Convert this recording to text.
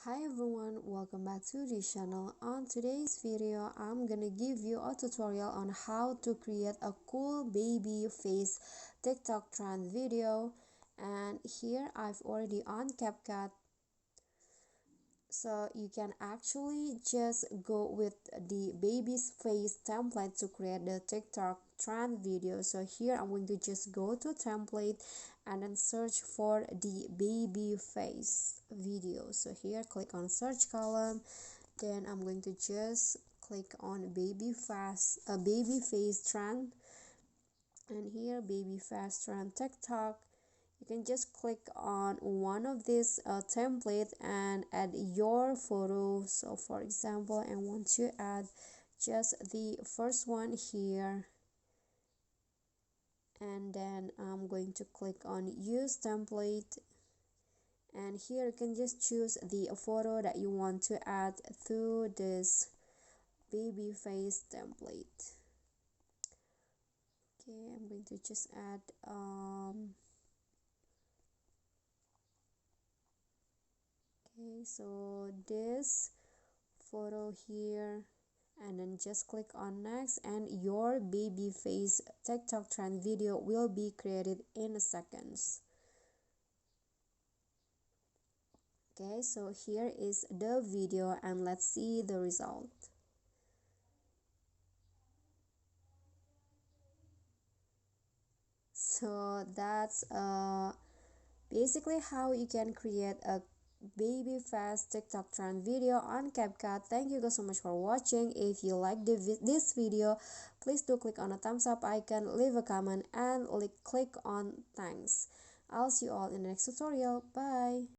Hi everyone, welcome back to the channel. On today's video, I'm gonna give you a tutorial on how to create a cool baby face TikTok trend video. And here I've already on Capcut, so you can actually just go with the baby's face template to create the TikTok trend video. So here I'm going to just go to template and then search for the baby face video. So here click on search column, then I'm going to just click on baby face trend, and here baby face trend TikTok. You can just click on one of these template and add your photo. So for example, I want to add just the first one here, and then I'm going to click on use template, and here you can just choose the photo that you want to add through this baby face template. Okay, I'm going to just add okay, so this photo here, and then just click on next, and your baby face TikTok trend video will be created in seconds. Okay, so here is the video and let's see the result. So that's basically how you can create a baby fast TikTok trend video on Capcut. Thank you guys so much for watching. If you like this video, please do click on the thumbs up icon, leave a comment, and click on thanks. I'll see you all in the next tutorial. Bye.